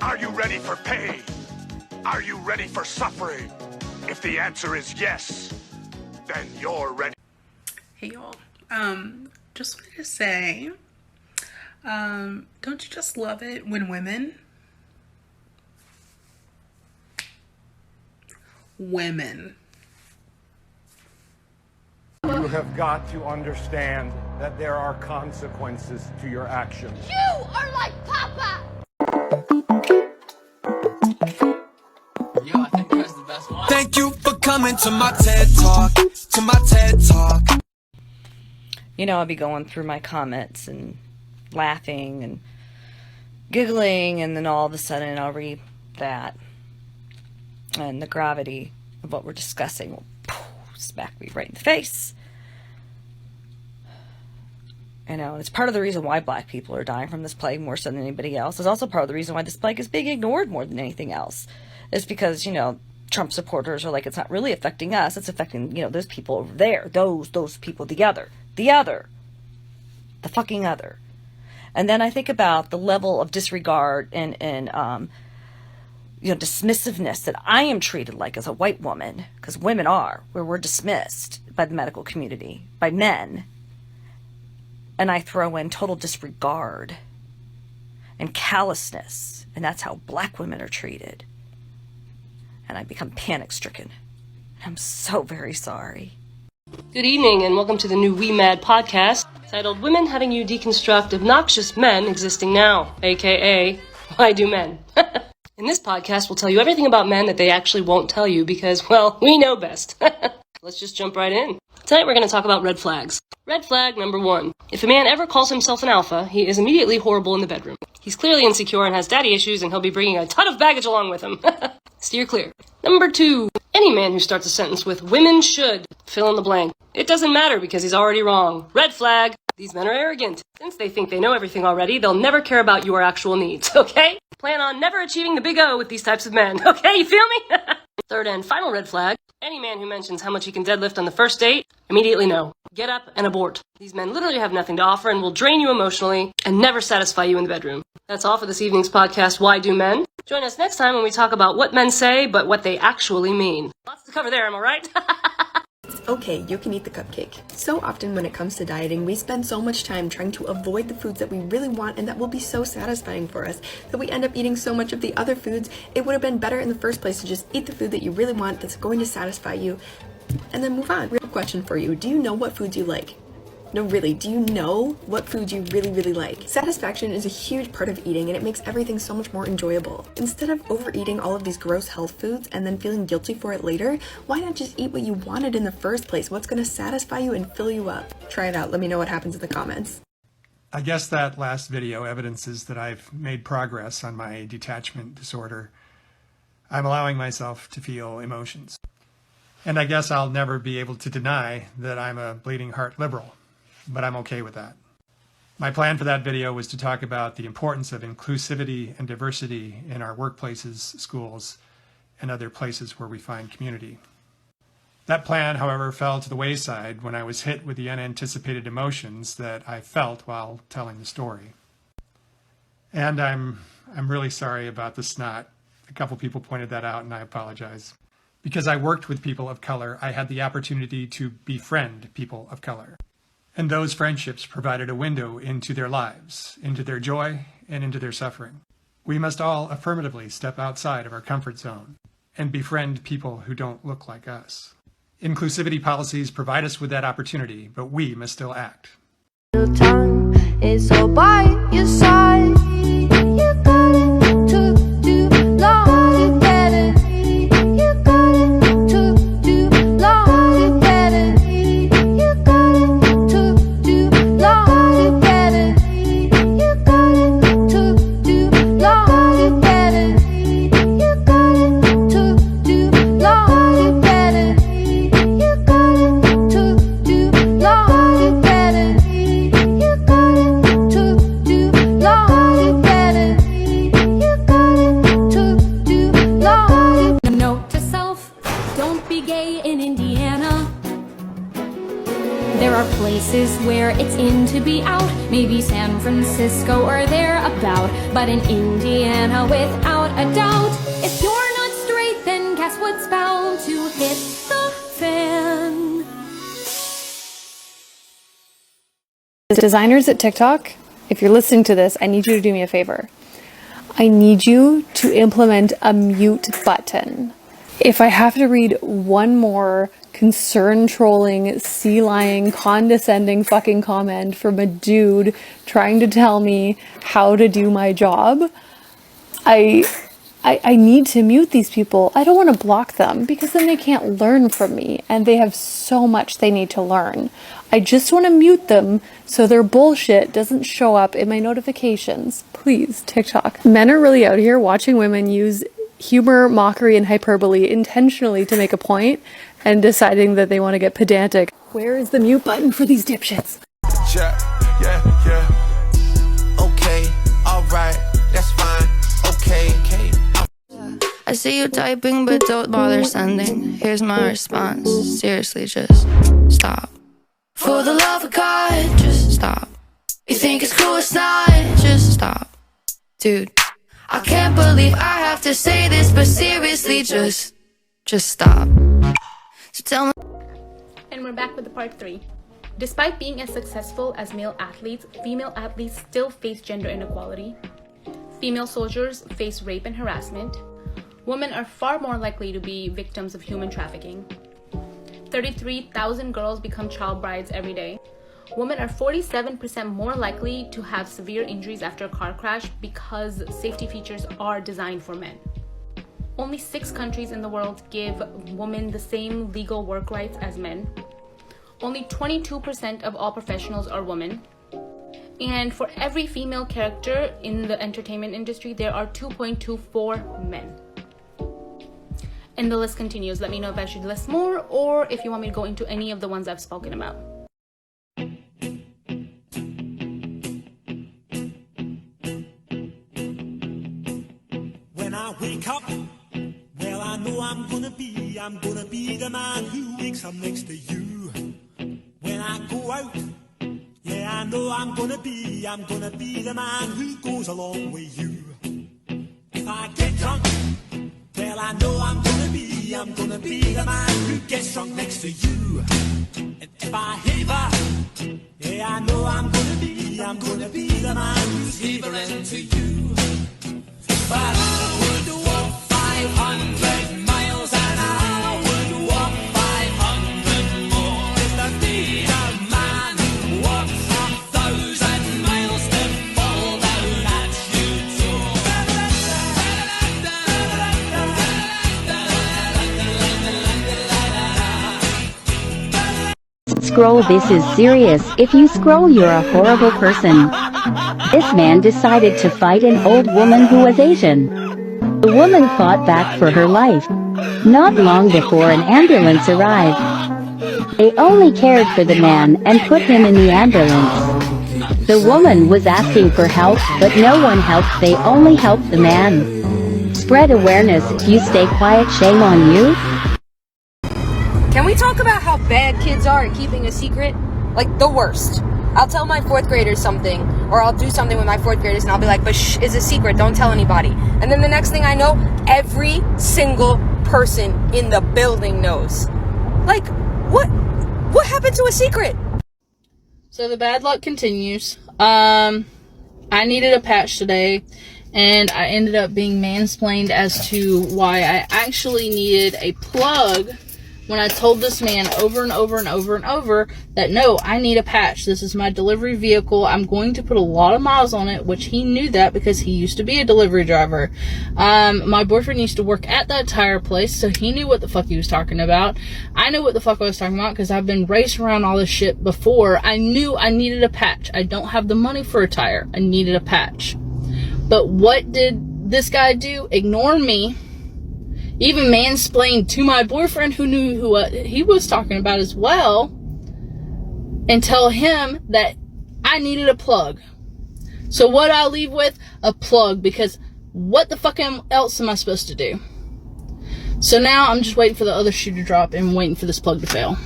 Are you ready for pain? Are you ready for suffering? If the answer is yes, then you're ready. Hey y'all, just wanted to say, don't you just love it when women You have got to understand that there are consequences to your actions. You are like Papa! Yo, I think that's the best one. Thank you for coming to my TED Talk, You know, I'll be going through my comments and laughing and giggling, and then all of a sudden I'll read that, and the gravity of what we're discussing will smack me right in the face. You know, it's part of the reason why black people are dying from this plague more so than anybody else. It's also part of the reason why this plague is being ignored more than anything else. It's because, you know, Trump supporters are like, it's not really affecting us, it's affecting, you know, those people over there, those people, the fucking other. And then I think about the level of disregard and you know, dismissiveness that I am treated like as a white woman, because women are, where we're dismissed by the medical community, by men. And I throw in total disregard and callousness, and that's how black women are treated. And I become panic-stricken. I'm so very sorry. Good evening, and welcome to the new We Mad podcast, titled Women Having You Deconstruct Obnoxious Men Existing Now, aka Why Do Men? In this podcast, we'll tell you everything about men that they actually won't tell you because, well, we know best. Let's just jump right in. Tonight we're going to talk about red flags. Red flag number 1. If a man ever calls himself an alpha, he is immediately horrible in the bedroom. He's clearly insecure and has daddy issues, and he'll be bringing a ton of baggage along with him. Steer clear. Number 2. Any man who starts a sentence with, women should, fill in the blank. It doesn't matter because he's already wrong. Red flag. These men are arrogant. Since they think they know everything already, they'll never care about your actual needs, okay? Plan on never achieving the big O with these types of men, okay? You feel me? Third and final red flag. Any man who mentions how much he can deadlift on the first date, immediately no. Get up and abort. These men literally have nothing to offer and will drain you emotionally and never satisfy you in the bedroom. That's all for this evening's podcast, Why Do Men? Join us next time when we talk about what men say, but what they actually mean. Lots to cover there, am I right? Okay, you can eat the cupcake. So often when it comes to dieting, we spend so much time trying to avoid the foods that we really want and that will be so satisfying for us that we end up eating so much of the other foods. It would have been better in the first place to just eat the food that you really want that's going to satisfy you and then move on. Real question for you. Do you know what foods you like? No, really, do you know what foods you really, really like? Satisfaction is a huge part of eating, and it makes everything so much more enjoyable. Instead of overeating all of these gross health foods and then feeling guilty for it later, why not just eat what you wanted in the first place? What's going to satisfy you and fill you up? Try it out. Let me know what happens in the comments. I guess that last video evidences that I've made progress on my detachment disorder. I'm allowing myself to feel emotions. And I guess I'll never be able to deny that I'm a bleeding heart liberal. But I'm okay with that. My plan for that video was to talk about the importance of inclusivity and diversity in our workplaces, schools, and other places where we find community. That plan, however, fell to the wayside when I was hit with the unanticipated emotions that I felt while telling the story. And I'm really sorry about the snot. A couple people pointed that out, and I apologize. Because I worked with people of color, I had the opportunity to befriend people of color. And those friendships provided a window into their lives, into their joy, and into their suffering. We must all affirmatively step outside of our comfort zone and befriend people who don't look like us. Inclusivity policies provide us with that opportunity, but we must still act. Time is all by your side. You got it to do long. You get it. You got it to do long. You get it. You got it to do long. You get it. You got it to do long. You get it. You got it to do long. You get it. You got it to do long. You get it. You got it to do long. maybe San Francisco or thereabout, but in Indiana without a doubt. If you're not straight, then guess what's bound to hit the fan? Designers at TikTok, if you're listening to this, I need you to do me a favor. I need you to implement a mute button. If I have to read one more concern-trolling, sea-lying, condescending fucking comment from a dude trying to tell me how to do my job, I need to mute these people. I don't want to block them because then they can't learn from me and they have so much they need to learn. I just want to mute them so their bullshit doesn't show up in my notifications. Please, TikTok. Men are really out here watching women use humor, mockery, and hyperbole intentionally to make a point and deciding that they want to get pedantic. Where is the mute button for these dipshits? Yeah. Okay, alright, that's fine. Okay. I see you typing, but don't bother sending. Here's my response. Seriously, just stop. For the love of God, just stop. You think it's cool, it's not. Just stop. Dude, I can't believe I have to say this, but seriously, just stop. So tell me. And we're back with the part 3. Despite being as successful as male athletes, female athletes still face gender inequality. Female soldiers face rape and harassment. Women are far more likely to be victims of human trafficking. 33,000 girls become child brides every day. Women are 47% more likely to have severe injuries after a car crash because safety features are designed for men. Only 6 countries in the world give women the same legal work rights as men. Only 22% of all professionals are women. And for every female character in the entertainment industry, there are 2.24 men. And the list continues. Let me know if I should list more or if you want me to go into any of the ones I've spoken about. When I wake up, well, I know I'm gonna be the man who wakes up next to you. When I go out, yeah, I know I'm gonna be the man who goes along with you. If I get drunk, well, I know I'm gonna be the man who gets drunk next to you. And if I haver, yeah, I know I'm gonna be the man who's havering to you. But I would walk 500 miles and I would walk 500 more if the leader man walks 1,000 miles to fall down at you too. Scroll, this is serious. If you scroll, you're a horrible person. This man decided to fight an old woman who was Asian. The woman fought back for her life. Not long before an ambulance arrived. They only cared for the man and put him in the ambulance. The woman was asking for help, but no one helped. They only helped the man. Spread awareness. If you stay quiet, shame on you. Can we talk about how bad kids are at keeping a secret? Like, the worst. I'll tell my 4th graders something, or I'll do something with my 4th graders and I'll be like, but shh, it's a secret, don't tell anybody. And then the next thing I know, every single person in the building knows. Like, what happened to a secret? So the bad luck continues. I needed a patch today, and I ended up being mansplained as to why I actually needed a plug when I told this man over and over and over and over that no, I need a patch. This is my delivery vehicle. I'm going to put a lot of miles on it, which he knew that because he used to be a delivery driver. My boyfriend used to work at that tire place, so he knew what the fuck he was talking about. I knew what the fuck I was talking about because I've been raced around all this shit before. I knew I needed a patch. I don't have the money for a tire. I needed a patch. But what did this guy do? Ignore me. Even mansplained to my boyfriend who knew who he was talking about as well, and tell him that I needed a plug. So what I leave with? A plug, because what the fuck else am I supposed to do? So now I'm just waiting for the other shoe to drop and waiting for this plug to fail.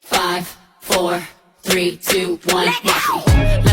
5, 4, 3, 3, 2, 1, happy.